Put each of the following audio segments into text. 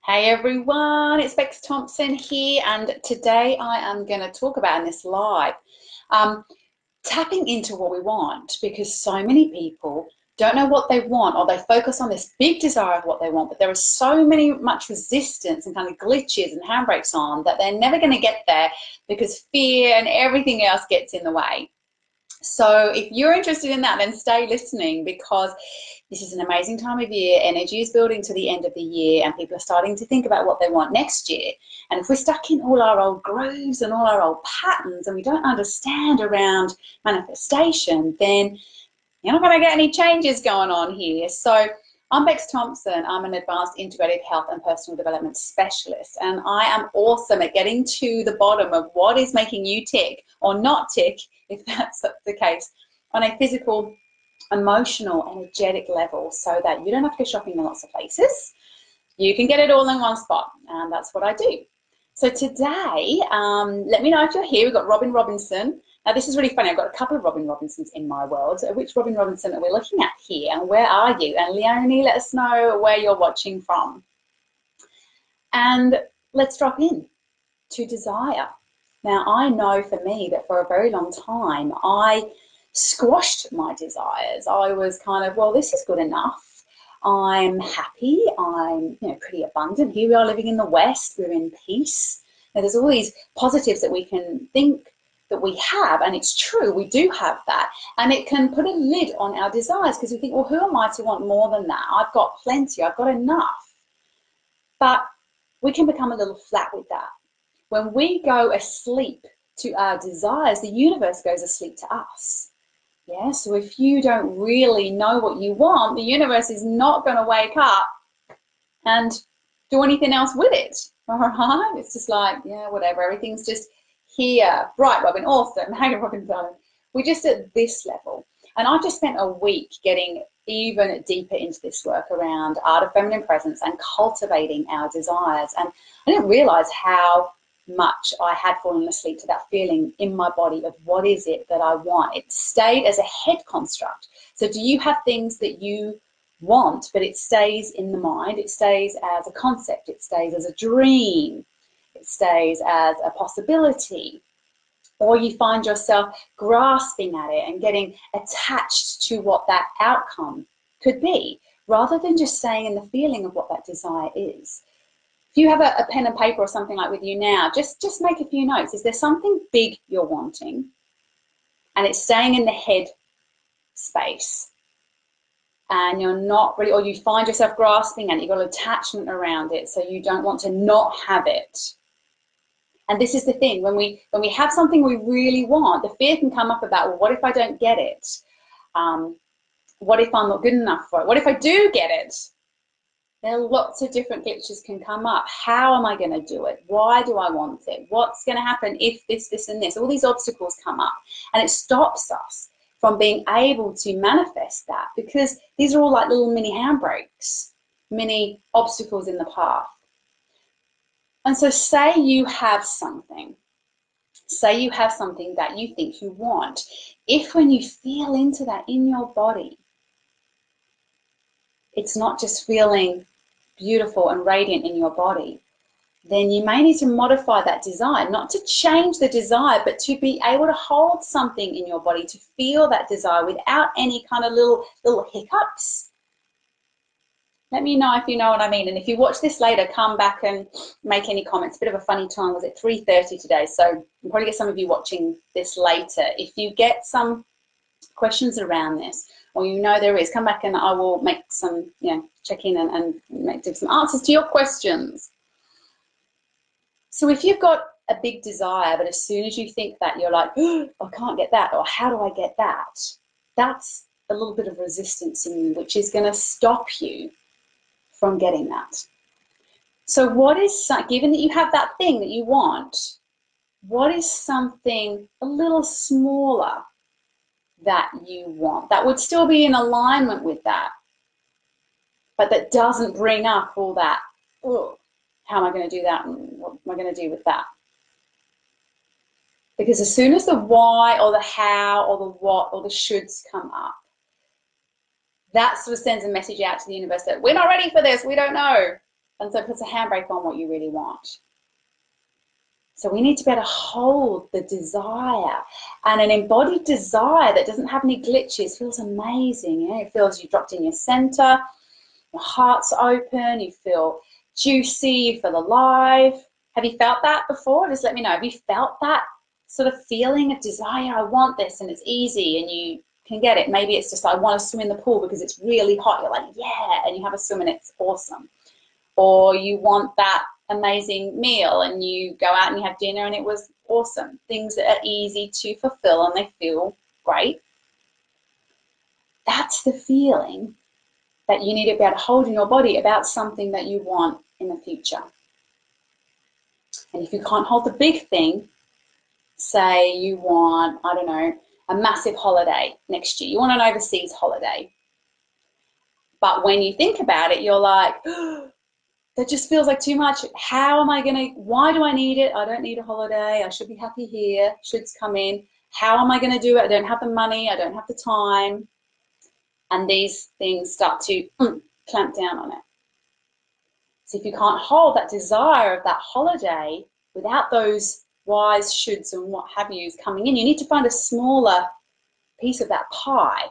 Hey everyone, it's Beks Thompson here, and today I am going to talk about in this live um, tapping into what we want, because so many people don't know what they want, or they focus on this big desire of what they want, but there is so much resistance and kind of glitches and handbrakes on that they're never going to get there because fear and everything else gets in the way. So if you're interested in that, then stay listening, because this is an amazing time of year. Energy is building to the end of the year and people are starting to think about what they want next year. And if we're stuck in all our old grooves and all our old patterns and we don't understand around manifestation, then you're not going to get any changes going on here. So I'm Beks Thompson. I'm an advanced integrative health and personal development specialist, and I am awesome at getting to the bottom of what is making you tick or not tick, if that's the case, on a physical, emotional, energetic level, so that you don't have to go shopping in lots of places. You can get it all in one spot, and that's what I do. So today, let me know if you're here. We've got Robin Robinson. Now, this is really funny. I've got a couple of Robin Robinsons in my world. So which Robin Robinson are we looking at here, and where are you? And Leonie, let us know where you're watching from. And let's drop in to desire. Now, I know for me that for a very long time, I squashed my desires. I was kind of, well, this is good enough. I'm happy. I'm pretty abundant. Here we are living in the West. We're in peace. Now, there's all these positives that we can think that we have, and it's true, we do have that, and it can put a lid on our desires, because we think, well, who am I to want more than that? I've got plenty, I've got enough. But we can become a little flat with that. When we go asleep to our desires, the universe goes asleep to us. Yeah, so if you don't really know what you want, the universe is not going to wake up and do anything else with it. All right, it's just like, yeah, whatever, everything's just here. Right, Robin, awesome. Hey, Robin, darling. We're just at this level. And I just spent a week getting even deeper into this work around art of feminine presence and cultivating our desires. And I didn't realize how much I had fallen asleep to that feeling in my body of what is it that I want. It stayed as a head construct. So do you have things that you want, but it stays in the mind? It stays as a concept. It stays as a dream. It stays as a possibility, or you find yourself grasping at it and getting attached to what that outcome could be, rather than just staying in the feeling of what that desire is. If you have a pen and paper or something like with you now, just make a few notes. Is there something big you're wanting and it's staying in the head space, and you're not really, or you find yourself grasping and you've got attachment around it, so you don't want to not have it? And this is the thing, when we have something we really want, the fear can come up about, well, what if I don't get it? What if I'm not good enough for it? What if I do get it? There are lots of different glitches can come up. How am I going to do it? Why do I want it? What's going to happen if this, this, and this? All these obstacles come up, and it stops us from being able to manifest that, because these are all like little mini handbrakes, mini obstacles in the path. And so say you have something. Say you have something that you think you want. If when you feel into that in your body, it's not just feeling beautiful and radiant in your body, then you may need to modify that desire, not to change the desire, but to be able to hold something in your body, to feel that desire without any kind of little hiccups. Let me know if you know what I mean. And if you watch this later, come back and make any comments. Bit of a funny time. Was it 3:30 today? So you'll probably get some of you watching this later. If you get some questions around this, or there is, come back and I will make some, check in and give some answers to your questions. So if you've got a big desire, but as soon as you think that, you're like, oh, I can't get that, or how do I get that? That's a little bit of resistance in you, which is going to stop you from getting that. So what is, given that you have that thing that you want, what is something a little smaller that you want that would still be in alignment with that, but that doesn't bring up all that, oh, how am I going to do that, and what am I going to do with that? Because as soon as the why or the how or the what or the shoulds come up, that sort of sends a message out to the universe that we're not ready for this, we don't know. And so it puts a handbrake on what you really want. So we need to be able to hold the desire, and an embodied desire that doesn't have any glitches feels amazing. You know, it feels you dropped in your center, your heart's open, you feel juicy, you feel alive. Have you felt that before? Just let me know. Have you felt that sort of feeling of desire? I want this, and it's easy and you can get it. Maybe it's just I want to swim in the pool because it's really hot. You're like, yeah, and you have a swim and it's awesome. Or you want that amazing meal and you go out and you have dinner and it was awesome. Things that are easy to fulfill and they feel great. That's the feeling that you need to be able to hold in your body about something that you want in the future. And if you can't hold the big thing, say you want, I don't know, a massive holiday next year. You want an overseas holiday. But when you think about it, you're like, oh, that just feels like too much. How am I going to, why do I need it? I don't need a holiday. I should be happy here. Shoulds come in. How am I going to do it? I don't have the money. I don't have the time. And these things start to clamp down on it. So if you can't hold that desire of that holiday without those whys, shoulds, and what have yous coming in, you need to find a smaller piece of that pie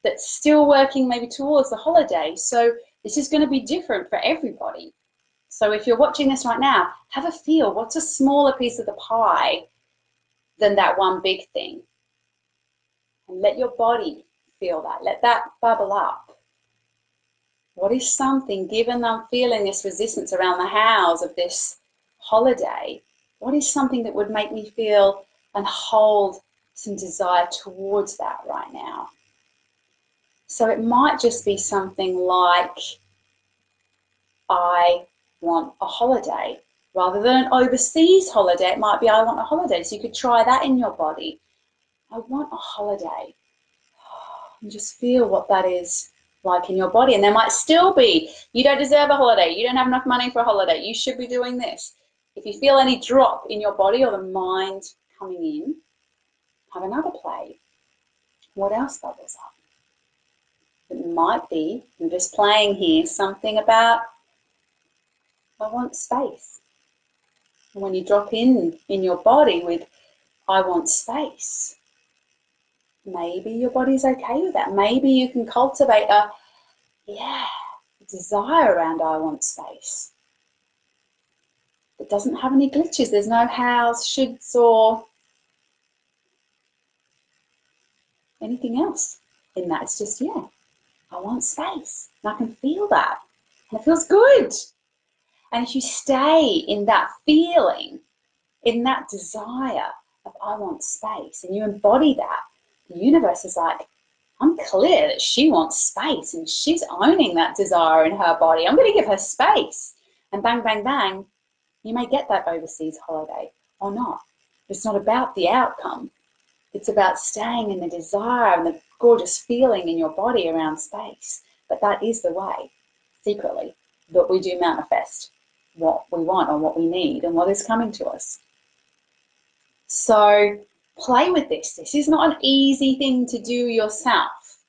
that's still working maybe towards the holiday. So this is going to be different for everybody. So if you're watching this right now, have a feel. What's a smaller piece of the pie than that one big thing? And let your body feel that. Let that bubble up. What is something, given I'm feeling this resistance around the house of this holiday, what is something that would make me feel and hold some desire towards that right now? So it might just be something like, I want a holiday. Rather than an overseas holiday, it might be I want a holiday. So you could try that in your body. I want a holiday. And just feel what that is like in your body. And there might still be, you don't deserve a holiday. You don't have enough money for a holiday. You should be doing this. If you feel any drop in your body or the mind coming in, have another play. What else bubbles up? It might be, I'm just playing here, something about, I want space. And when you drop in your body with, I want space, maybe your body's okay with that. Maybe you can cultivate a desire around I want space. It doesn't have any glitches. There's no hows, shoulds, or anything else in that. It's just, yeah, I want space. And I can feel that. And it feels good. And if you stay in that feeling, in that desire of I want space, and you embody that, the universe is like, I'm clear that she wants space and she's owning that desire in her body. I'm going to give her space. And bang, bang, bang, you may get that overseas holiday or not. It's not about the outcome. It's about staying in the desire and the gorgeous feeling in your body around space. But that is the way, secretly, that we do manifest what we want or what we need and what is coming to us. So play with this. This is not an easy thing to do yourself,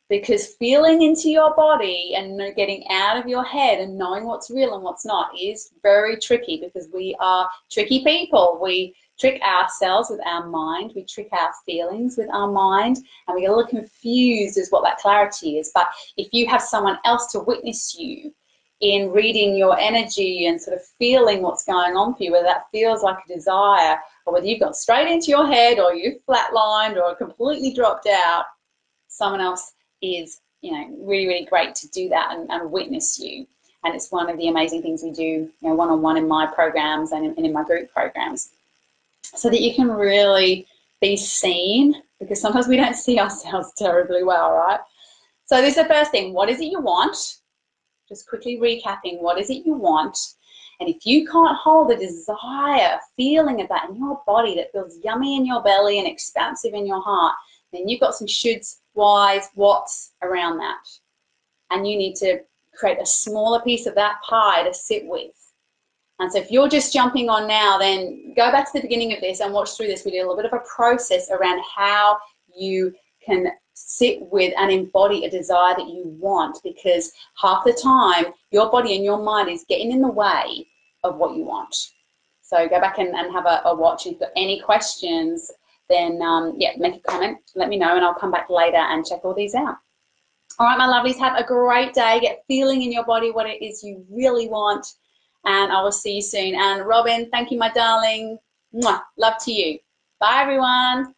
because feeling into your body and getting out of your head and knowing what's real and what's not is very tricky, because we are tricky people. We trick ourselves with our mind. We trick our feelings with our mind, and we get a little confused as what that clarity is. But if you have someone else to witness you in reading your energy and sort of feeling what's going on for you, whether that feels like a desire or whether you've gone straight into your head or you've flatlined or completely dropped out, someone else is, you know, really, really great to do that and witness you. And it's one of the amazing things we do, you know, one-on-one in my programs and in my group programs, so that you can really be seen, because sometimes we don't see ourselves terribly well, right? So this is the first thing. What is it you want? Just quickly recapping, what is it you want? And if you can't hold the desire, feeling of that in your body that feels yummy in your belly and expansive in your heart, then you've got some shoulds, whys, whats around that. And you need to create a smaller piece of that pie to sit with. And so if you're just jumping on now, then go back to the beginning of this and watch through this. We did a little bit of a process around how you can sit with and embody a desire that you want, because half the time your body and your mind is getting in the way of what you want. So go back and have a watch. If you've got any questions, then yeah, make a comment, let me know, and I'll come back later and check all these out. All right, my lovelies, have a great day. Get feeling in your body what it is you really want, and I will see you soon. And Robin, thank you, my darling. Mwah. Love to you. Bye, everyone.